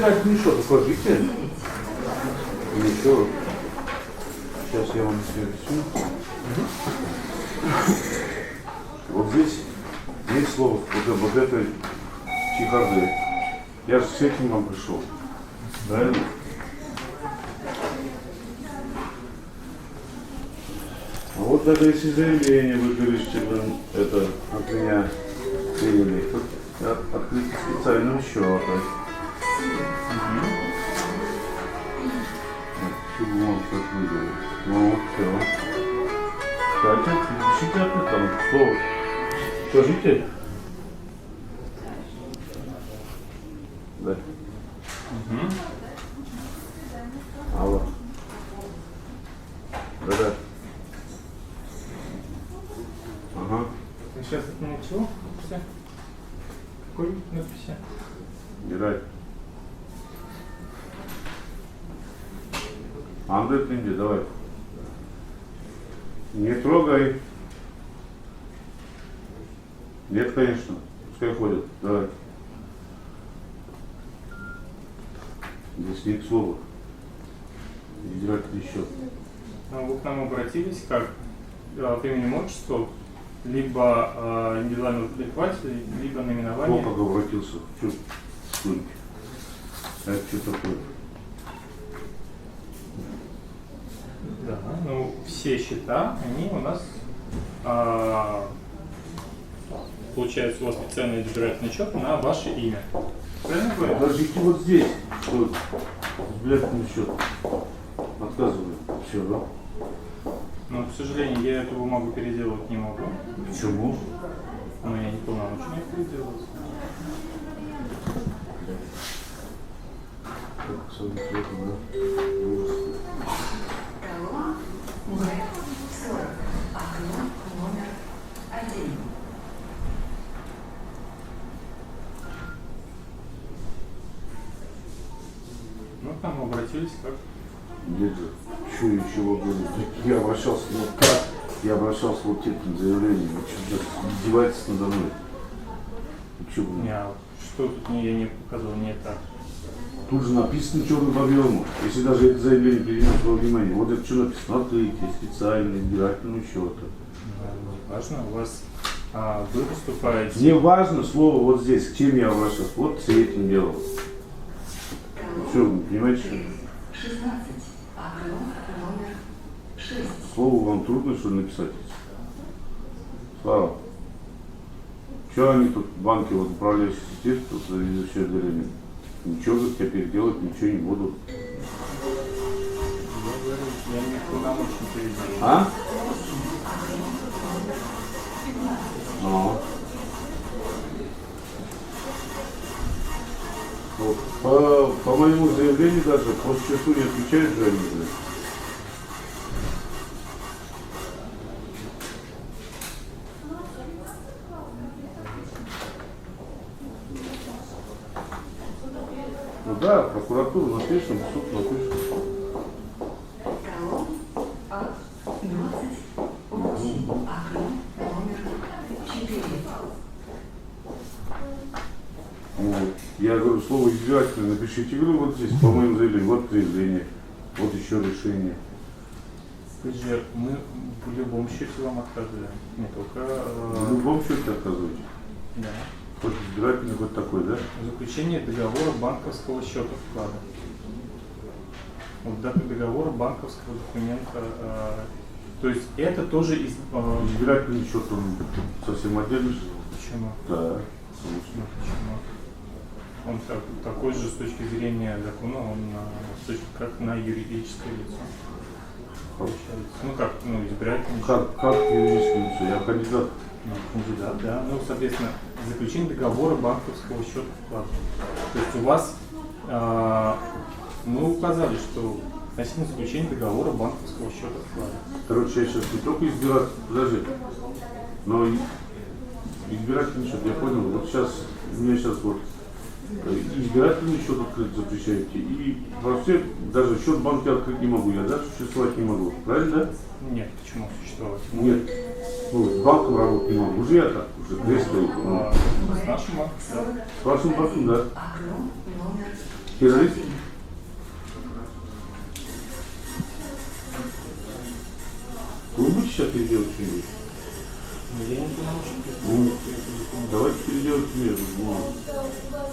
избирательный счет укажите. Ничего. Сейчас я вам все рисую. Вот здесь есть слово вот этой чехарды. Я же с этим вам пришел. Правильно? А вот даже если заявление вы пишете, это от меня приняли, открыть специальным счетом. Чего как выглядит? Ну, все. Кстати, пишите от там слово. Скажите. Да. Алло. Да-да. Ага. Вы сейчас от меня чего? Все. Какой надписи? Герай. Андрей, ты иди, давай. Не трогай. Нет, конечно. Пускай ходят. Давай. Здесь не к слову. Избирательный счет. Вы к нам обратились как от именем отчеству, либо индивидуального преподавателя, либо наименование. Кто как обратился? Что? Это что такое? Да, ну все счета, они у нас получается у вас специальный избирательный счет на ваше имя. Правильно говорю? Подождите вот здесь. Что? Избирательный счет. Отказываю. Все, да? Но, к сожалению, я эту бумагу переделывать не могу. Почему? Но я не полномочен их переделывать. Так, смотрите, да? Окно номер 1. Ну, к нам обратились как. Нет же. Что еще говорю? Я обращался, ну как? Я обращался вот этим заявлением. Вы что, издеваетесь надо мной? Что вы? Что тут я не показывал, не так. Тут же написано черным по белому. Если даже это заявление принимать во внимание. Вот это что написано? Открытие, специальный избирательный счет. Не важно, у вас вы выступаете. Мне важно слово вот здесь, к чем я обращался. Вот с этим делом. Все, вы понимаете, что? 16. Окно номер 6. Слово вам трудно, что ли, написать? Слава. Что они тут, банки, вот управляющие сети, тут заведующие отделение? Ничего за тебя переделать, ничего не буду. Я говорю, я не полномочен переделать. А? Ну. Вот, по моему заявлению даже по счету не отвечают же они. Ну да, прокуратура напишем, суд напишем. Колонн А-20. Окно номер 4. Вот. Я говорю, слово избирательное напишите. Говорю, вот здесь, по моему заявлению, вот заявление, вот еще решение. Скажи, мы в любом счете вам отказываем. Не только... В любом счете отказываете. Да. Хоть избирательный, хоть такой, да? Заключение договора банковского счета вклада. Вот дата договора банковского документа. То есть это тоже из... Избирательный счет, он совсем отдельный. Почему? Да. Ну, почему? Он такой же с точки зрения закона, он как на юридическое лицо. Получается. Ну как, ну избирательный счет. Как юридическое лицо? Я кандидат. Ну, кандидат, да. Ну, соответственно, заключение договора банковского счета вклада. То есть у вас, мы указали, что относительно заключения договора банковского счета вклада. Короче, я сейчас не только избирать, подожди, но и избирательный счет, я понял, вот сейчас, у меня сейчас вот избирательный счет открыть запрещаете, и вообще даже счет банка открыть не могу, я даже существовать не могу, правильно, да? Нет, почему существовать? Нет, ну, с банком работать не могу, уже я так, уже 200 стоит. С нашим банком, да. С вашим банком, да. Окно номер Террорист? Вы будете сейчас переделать что-нибудь? Я не полномочен. Ну, давайте переделать между.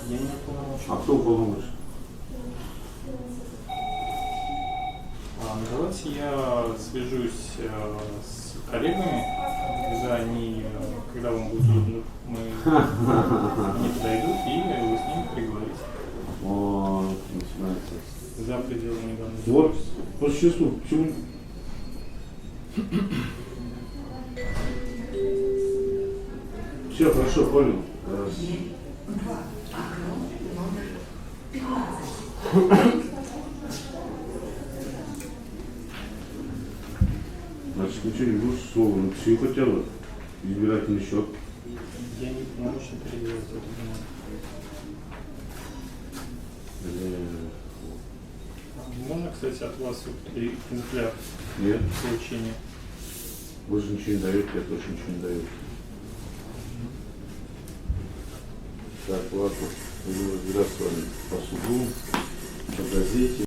Я не полномочен. А кто уполномочен? Давайте я свяжусь с коллегами, когда вам будет удобно, они подойдут и вы с ними переговорите О, начинается. за пределами данной Вот, ситуации. по существу, почему? Все, хорошо, понял. Е2. Окно номер 15. Значит, ничего не будешь слово, напиши хотя бы избирательный счет. Я не полномочен переделать эту бумагу. Можно, кстати, от вас экземпляр Нет, получения? вы же ничего не даете, я тоже ничего не даю. Так, ладно, будем разбираться с вами по суду, по газете.